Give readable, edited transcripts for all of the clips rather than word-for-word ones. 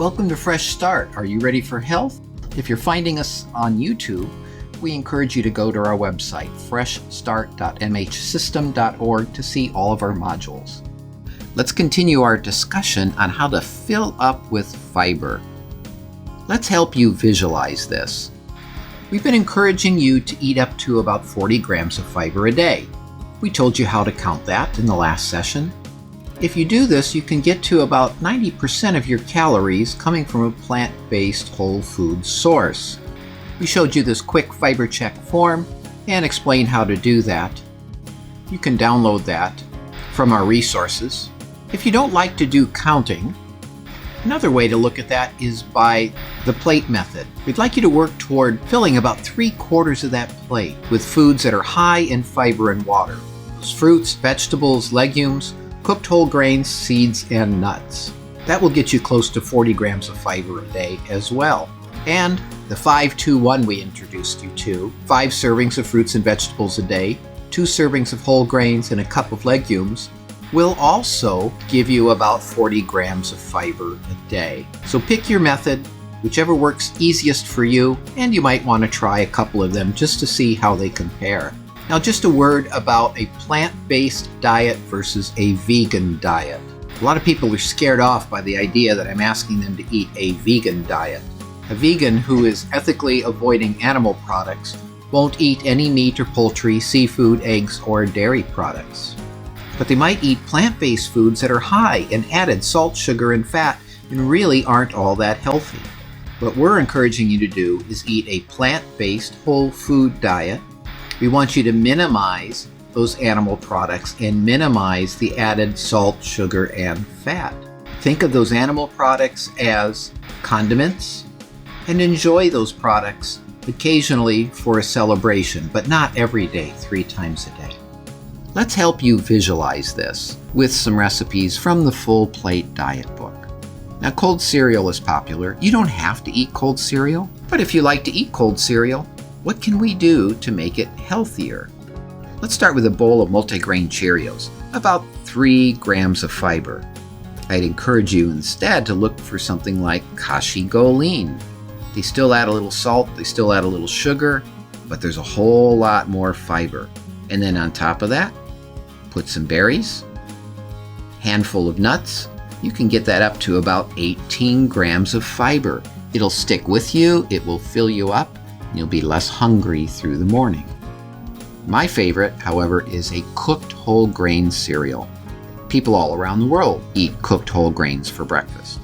Welcome to Fresh Start. Are you ready for health? If you're finding us on YouTube, we encourage you to go to our website, freshstart.mhsystem.org, to see all of our modules. Let's continue our discussion on how to fill up with fiber. Let's help you visualize this. We've been encouraging you to eat up to about 40 grams of fiber a day. We told you how to count that in the last session. If you do this, you can get to about 90% of your calories coming from a plant-based whole food source. We showed you this quick fiber check form and explained how to do that. You can download that from our resources. If you don't like to do counting, another way to look at that is by the plate method. We'd like you to work toward filling about 3/4 of that plate with foods that are high in fiber and water. Those fruits, vegetables, legumes, cooked whole grains, seeds, and nuts. That will get you close to 40 grams of fiber a day as well. And the 5-2-1 we introduced you to, 5 servings of fruits and vegetables a day, 2 servings of whole grains, and a cup of legumes, will also give you about 40 grams of fiber a day. So pick your method, whichever works easiest for you, and you might want to try a couple of them just to see how they compare. Now, just a word about a plant-based diet versus a vegan diet. A lot of people are scared off by the idea that I'm asking them to eat a vegan diet. A vegan who is ethically avoiding animal products won't eat any meat or poultry, seafood, eggs, or dairy products. But they might eat plant-based foods that are high in added salt, sugar, and fat and really aren't all that healthy. What we're encouraging you to do is eat a plant-based whole food diet. We want you to minimize those animal products and minimize the added salt, sugar, and fat. Think of those animal products as condiments and enjoy those products occasionally for a celebration, but not every day, 3 times a day. Let's help you visualize this with some recipes from the Full Plate Diet book. Now, cold cereal is popular. You don't have to eat cold cereal, but if you like to eat cold cereal, what can we do to make it healthier? Let's start with a bowl of multigrain Cheerios, about 3 grams of fiber. I'd encourage you instead to look for something like Kashi Go Lean. They still add a little salt, they still add a little sugar, but there's a whole lot more fiber. And then on top of that, put some berries, handful of nuts. You can get that up to about 18 grams of fiber. It'll stick with you, it will fill you up, and you'll be less hungry through the morning. My favorite, however, is a cooked whole grain cereal. People all around the world eat cooked whole grains for breakfast.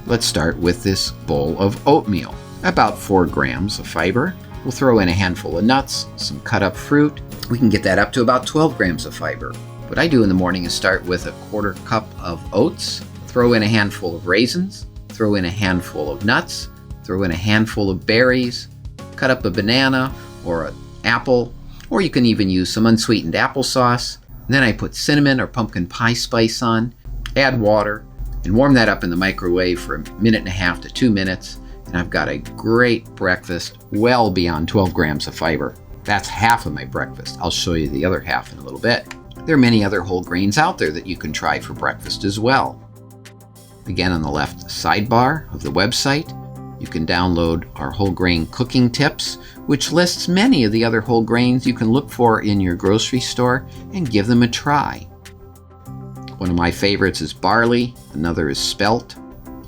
Let's start with this bowl of oatmeal. About 4 grams of fiber. We'll throw in a handful of nuts, some cut up fruit. We can get that up to about 12 grams of fiber. What I do in the morning is start with a 1/4 cup of oats, throw in a handful of raisins, throw in a handful of nuts, throw in a handful of berries, cut up a banana or an apple, or you can even use some unsweetened applesauce. Then I put cinnamon or pumpkin pie spice on, add water, and warm that up in the microwave for 1.5 to 2 minutes, and I've got a great breakfast well beyond 12 grams of fiber. That's half of my breakfast. I'll show you the other half in a little bit. There are many other whole grains out there that you can try for breakfast as well. Again, on the left sidebar of the website, you can download our whole grain cooking tips, which lists many of the other whole grains you can look for in your grocery store and give them a try. One of my favorites is barley, another is spelt.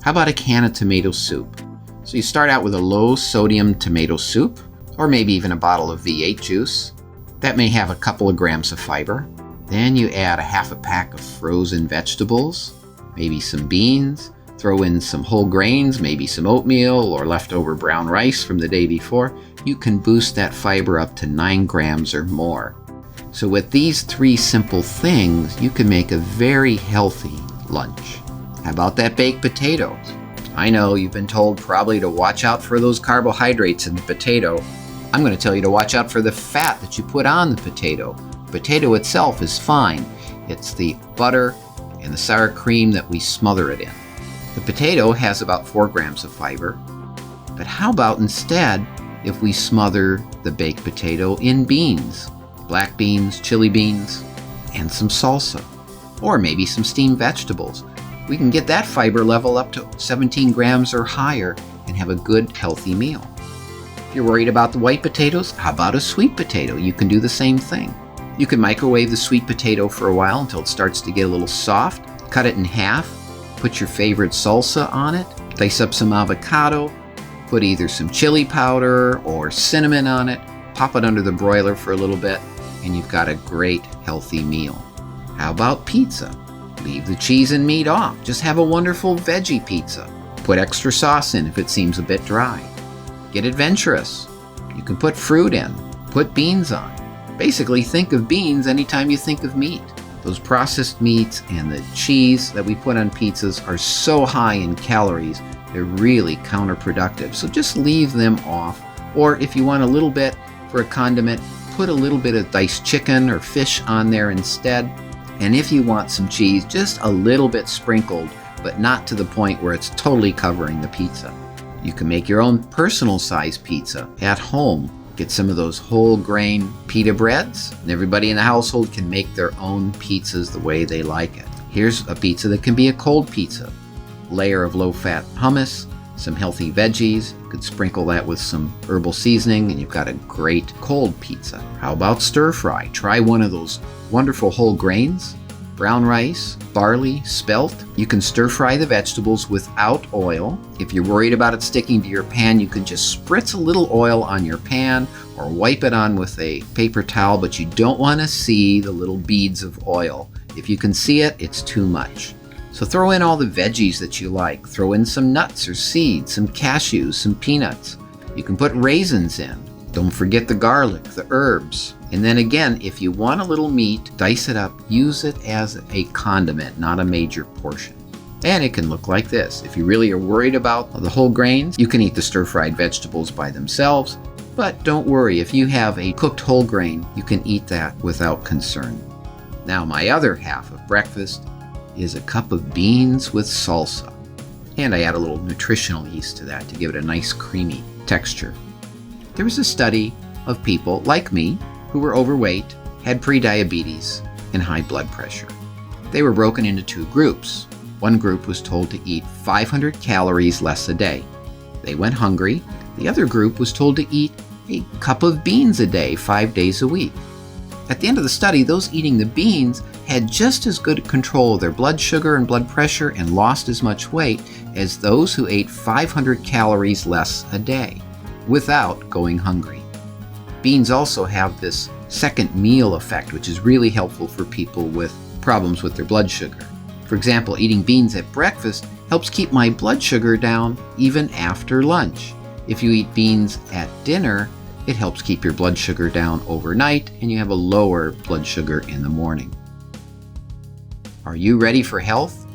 How about a can of tomato soup? So you start out with a low sodium tomato soup, or maybe even a bottle of V8 juice. That may have a couple of grams of fiber. Then you add a half a pack of frozen vegetables, maybe some beans, throw in some whole grains, maybe some oatmeal or leftover brown rice from the day before. You can boost that fiber up to 9 grams or more. So with these 3 simple things, you can make a very healthy lunch. How about that baked potato? I know you've been told probably to watch out for those carbohydrates in the potato. I'm going to tell you to watch out for the fat that you put on the potato. The potato itself is fine. It's the butter and the sour cream that we smother it in. The potato has about 4 grams of fiber, but how about instead if we smother the baked potato in beans, black beans, chili beans, and some salsa, or maybe some steamed vegetables. We can get that fiber level up to 17 grams or higher and have a good, healthy meal. If you're worried about the white potatoes, how about a sweet potato? You can do the same thing. You can microwave the sweet potato for a while until it starts to get a little soft. Cut it in half, put your favorite salsa on it, dice up some avocado, put either some chili powder or cinnamon on it, pop it under the broiler for a little bit, and you've got a great, healthy meal. How about pizza? Leave the cheese and meat off. Just have a wonderful veggie pizza. Put extra sauce in if it seems a bit dry. Get adventurous. You can put fruit in, put beans on. Basically, think of beans anytime you think of meat. Those processed meats and the cheese that we put on pizzas are so high in calories, they're really counterproductive. So just leave them off. Or if you want a little bit for a condiment, put a little bit of diced chicken or fish on there instead. And if you want some cheese, just a little bit sprinkled, but not to the point where it's totally covering the pizza. You can make your own personal size pizza at home. Get some of those whole grain pita breads, and everybody in the household can make their own pizzas the way they like it. Here's a pizza that can be a cold pizza. Layer of low-fat hummus, some healthy veggies. You could sprinkle that with some herbal seasoning, and you've got a great cold pizza. How about stir fry? Try one of those wonderful whole grains, brown rice, barley, spelt. You can stir fry the vegetables without oil. If you're worried about it sticking to your pan, you can just spritz a little oil on your pan or wipe it on with a paper towel, but you don't want to see the little beads of oil. If you can see it, it's too much. So throw in all the veggies that you like. Throw in some nuts or seeds, some cashews, some peanuts. You can put raisins in. Don't forget the garlic, the herbs. And then again, if you want a little meat, dice it up. Use it as a condiment, not a major portion. And it can look like this. If you really are worried about the whole grains, you can eat the stir-fried vegetables by themselves. But don't worry, if you have a cooked whole grain, you can eat that without concern. Now, my other half of breakfast is a cup of beans with salsa. And I add a little nutritional yeast to that to give it a nice creamy texture. There was a study of people like me who were overweight, had prediabetes, and high blood pressure. They were broken into two groups. One group was told to eat 500 calories less a day. They went hungry. The other group was told to eat a cup of beans a day, 5 days a week. At the end of the study, those eating the beans had just as good control of their blood sugar and blood pressure and lost as much weight as those who ate 500 calories less a day without going hungry. Beans also have this second meal effect, which is really helpful for people with problems with their blood sugar. For example, eating beans at breakfast helps keep my blood sugar down even after lunch. If you eat beans at dinner, it helps keep your blood sugar down overnight and you have a lower blood sugar in the morning. Are you ready for health?